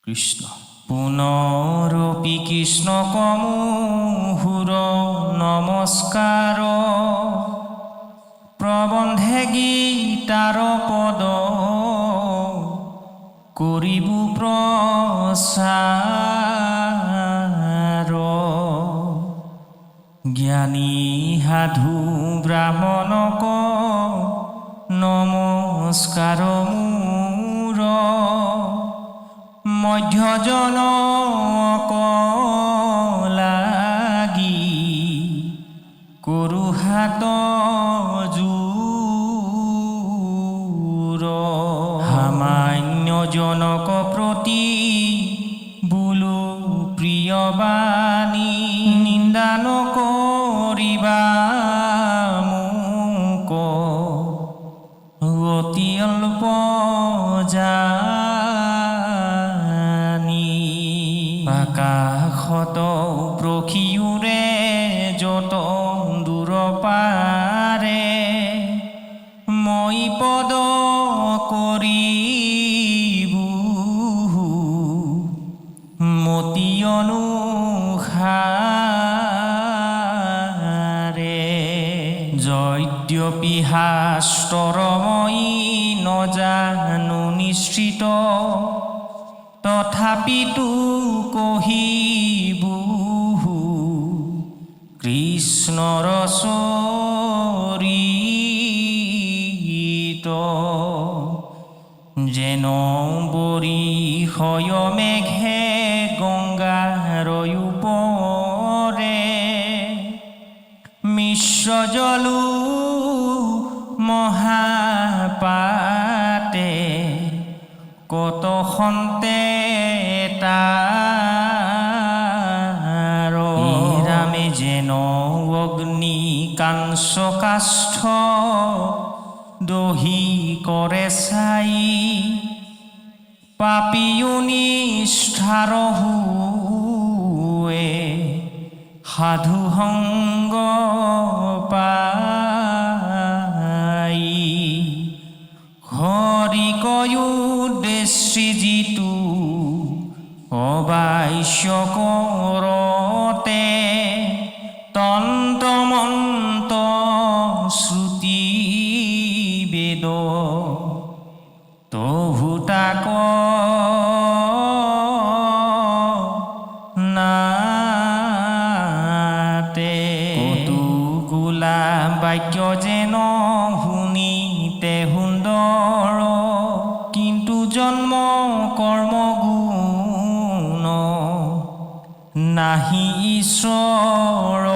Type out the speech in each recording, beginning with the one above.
কৃষ্ণ। পুনৰপি কৃষ্ণ কমোহুৰ নমস্কাৰ, প্ৰবন্ধে গীতাৰ পদ কৰিবু প্ৰচাৰ। জ্ঞানী সাধু ব্ৰাহ্মণক নমস্কাৰ মোৰ, মধ্যজনক লাগি কৰো হাত জোৰ। সামান্যজনক প্ৰতি বোলো প্ৰিয় বাণী, নিন্দা নকৰিবা মোক অতি অল্প জানি। আকাশত প্ৰখিউৰে যত দূৰ পাৰে, মই পদ কৰিবু মতি অনুসাৰে। যদ্যপি শাস্ত্ৰৰ মই নজানো নিশ্চিত, তথাপিতো কহিবু কৃষ্ণৰ চৰিত। যেন বৰিষয় মেঘে গংগাৰ ওপৰে, মিশ্ৰজলো মহাপাতে কত সন্তে তাৰ। ৰামে যেন অগ্নি কাঞ্চ কাষ্ঠ দহি কৰে ছাই, পাপী নিষ্ঠাৰ হুৱে সাধু সংগ পাই। হৰি কয়োদ্দেশ্যি যিটো অবাস্য কৰতে, তন্ত্ৰ মন্ত্ৰ শ্ৰুতি বেদ তভু তাক নাতে। কতোগোলা বাক্য যেন শুনিতে সুন্দৰ, কিন্তু জন্ম কৰ্ম গুণ নাহি ঈশ্বৰত।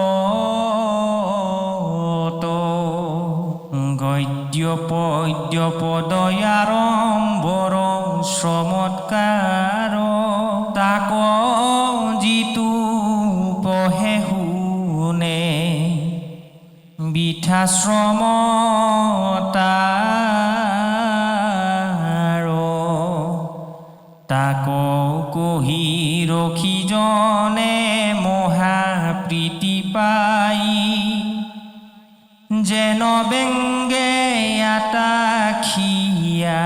গদ্য পদ্য পদয়াৰম্ভৰ চমৎকাৰ, তাক যিটো পঢ়ে শুনে বৃথা শ্ৰম তাৰ। তাক কহি ৰখিজনে মহাপ্ৰীতি পাই, যেন বেংগে আটাখিয়া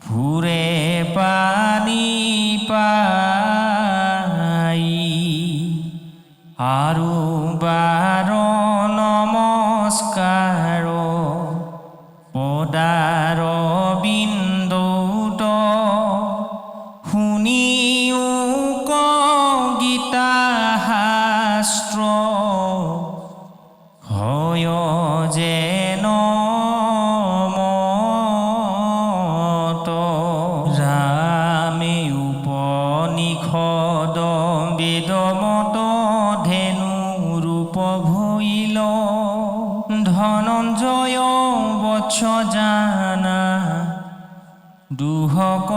ফুৰে পানী পাই। আৰু বাৰ নমস্কাৰ পদাৰ বিন্দৌত, শুনিও ক গীতা শাস্ত্ৰ হয় যেন মত। ৰামে উপনিষদ বেদমত ধেনু ৰূপ ভৈল, ধনঞ্জয় বৎস জানা দুহক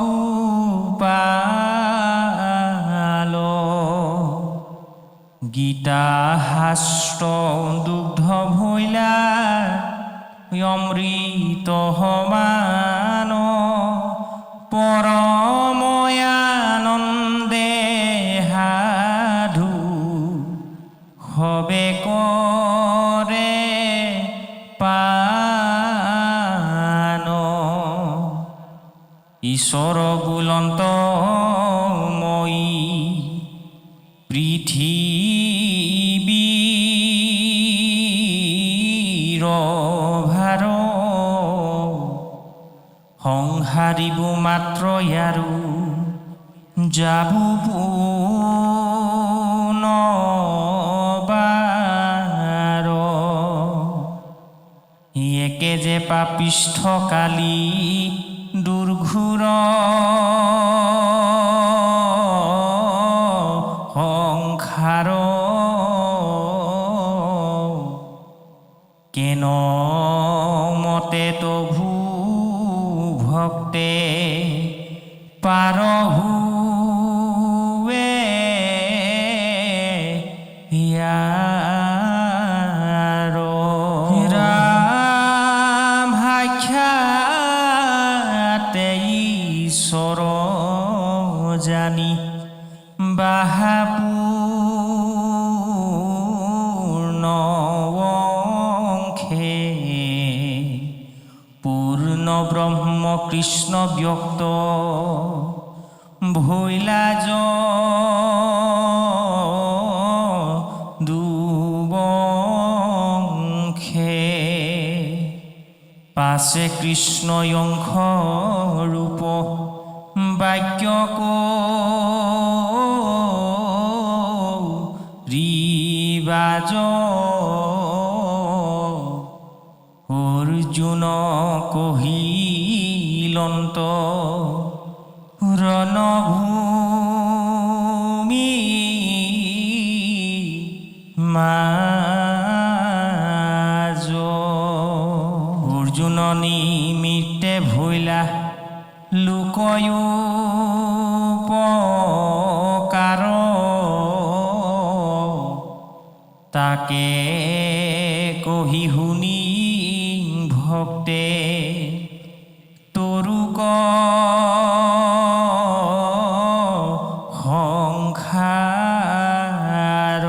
গোপাল। গীতা শাস্ত্ৰ দুগ্ধ ভৈলা অমৃত সমান, পৰময়ানন্দে সাধু সবে কৰে পান। ঈশ্বৰ বুলন্তময়ী পৃথিৱীৰ ভাৰ সংসাৰিব মাত্ৰ ইয়াৰো যাব পুনবাৰ একে যে পাপিষ্ঠ কালি দুৰ্ঘোৰ সংসাৰ কেন মতে তভু ভক্তে পাৰহুৱে ইয়াৰ ৰাম সাক্ষাতে ঈশ্বৰ জানি বাহাপূৰ্ণ অংশে পূৰ্ণ ব্ৰহ্ম কৃষ্ণ ব্যক্ত ভৈলা দুবংশে পাছে কৃষ্ণ অংশ ৰূপ বাক্য ৰিবাজ অৰ্জুন কহিলন্ত ৰণভূমি মাজ অৰ্জুন নিমিত্তে ভৈলা লোকয়োপকাৰ তাকে কহি শুনি ভক্তে তৰুক সংসাৰ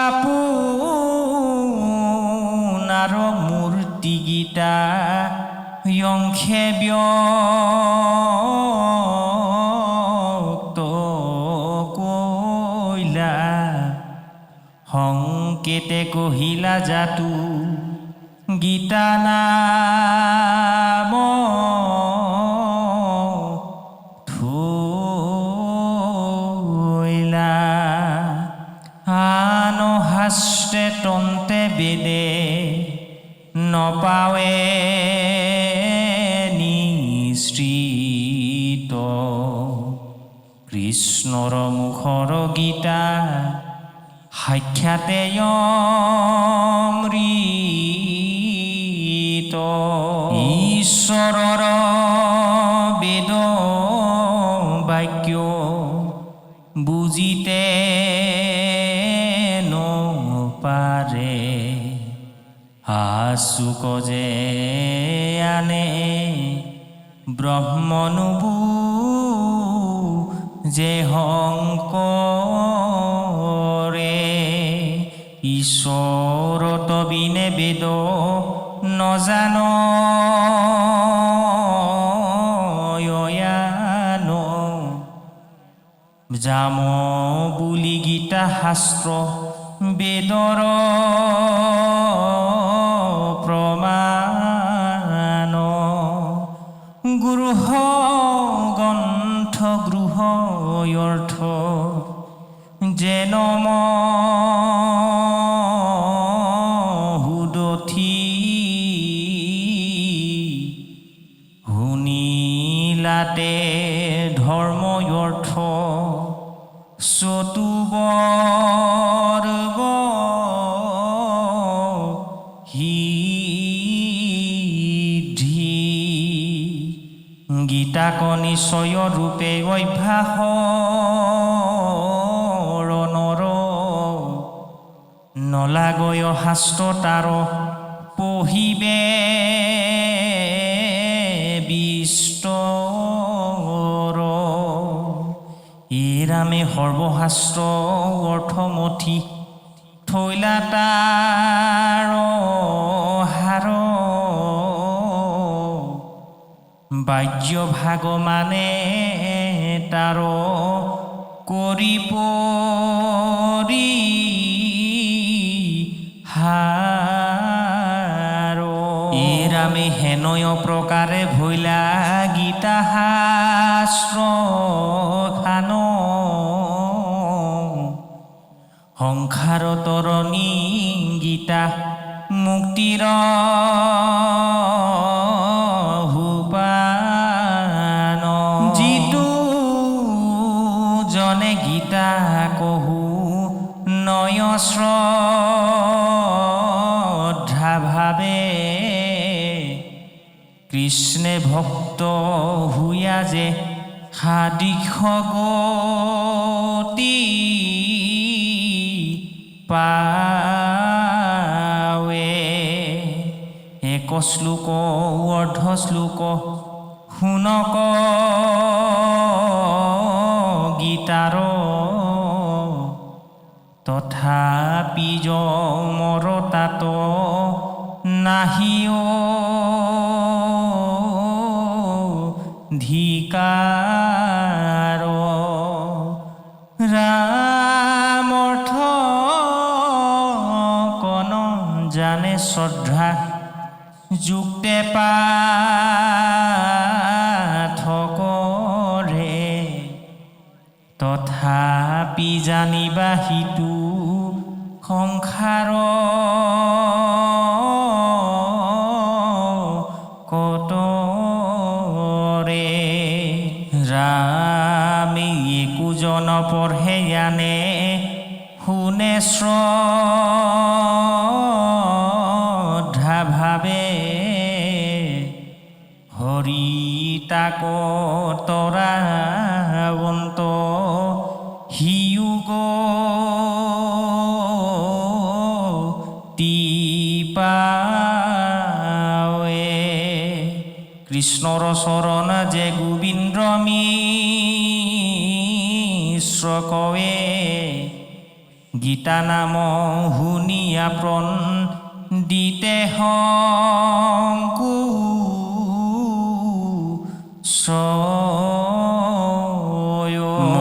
আপোনাৰ মূৰ্তিগীতা অংশে ব্যক্ত কৈলা সংকেতে কহিলা জাতু গীতা নাম থৈলা আন শাস্ত্ৰে তন্তে বেদে নপাৱে নিশ্চিত কৃষ্ণৰ মুখৰ গীতা সাক্ষাতে অমৃত ঈশ্বৰৰ বেদ বাক্য বুজিতে নপাৰে আচুক যে আনে ব্ৰহ্মনুবু যে শংকৰে ঈশ্বৰত বিনে বেদ নজান যাম বুলি গীতা শাস্ত্ৰ বেদৰ প্ৰমাণ গৃহ গ্ৰন্থ গৃহ অৰ্থ যেন হুদঠি শুনিলাতে ধৰ্ম অৰ্থ চতুবৰ্গ সিদ্ধি গীতাক নিশ্চয় ৰূপে অভ্যাসৰ নলাগয় শাস্ত্ৰ তাৰ পঢ়িবে বিস্তৰ ৰামে সৰ্বশাস্ত্ৰ অৰ্থমথি থৈলা তাৰ হাৰ বাহ্য ভাগ মানে তাৰ কৰি পৰি হার এরামে হেনয় প্রকারে ভৈলা গীতা শাস্ত্র খান সংসার তরণী গীতা মুক্তির হুপান যিটো জনে গীতা কহু নয় শ্রদ্ধা ভাবে কৃষ্ণে ভক্ত হুয়া যে হাদিশ গতি পাৱে এক শ্লোক অৰ্ধ শ্লোক শুনক গীতাৰ তথাপি যমৰ তাত নাহিও ধিকাৰ ৰামৰ্থ কন জানে শ্ৰদ্ধা যুক্তে পাঠকৰে তথাপি জানিবা সিটো সংসাৰ কতৰে ৰামে একোজন পঢ়ে জানে শুনে শ্ৰদ্ধা ভাবে হৰি তাক তৰাবন্ত হিউগ পাৱে কৃষ্ণৰ চৰণ যে গোবিন্দ মিশ্ৰ কৱে গীতা নাম শুনিয়া প্ৰণ দিতে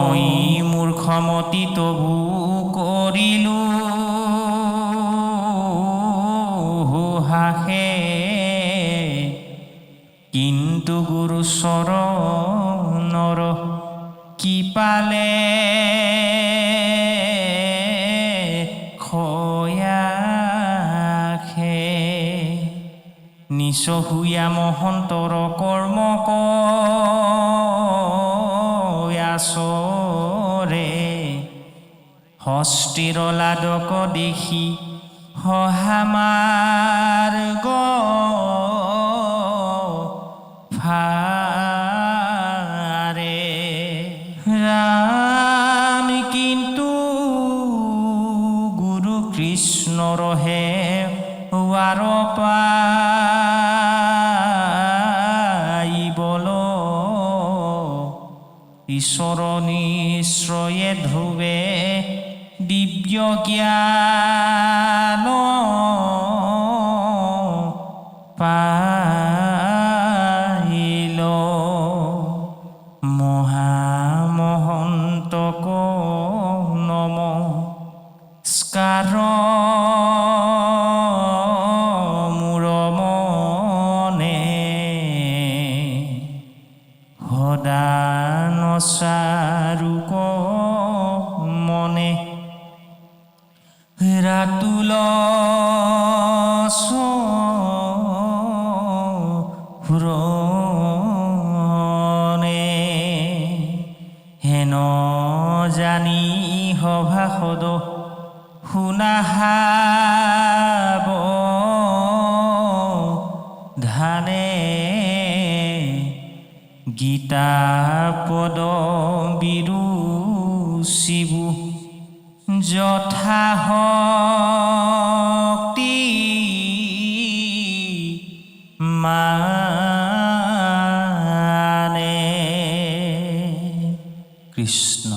মই মূৰ্খমতি তবু কৰিলো হাসে কিন্তু গুৰু চৰণৰ কি পালে খয়াখে নিচ হুয়া মহন্তৰ কৰ্ম কয়াচৰে হস্তিৰ লাডক দেখি সহামাৰ্গ ফাৰে ৰাম কিন্তু গুৰু কৃষ্ণৰহে ৱাৰ পাইবল ঈশ্বৰ নিশ্চয়ে ধ্ৰুৱে দিব্য জ্ঞান পাইল মহামহন্তক নমস্কাৰ মোৰ মনে সদানচাৰুক মনে ৰাতুল সুৰনে হেন জানি সভাসদ শুনাহাব ধানে গীতা পদ বিৰুচিবু যথা শক্তি মানে কৃষ্ণ।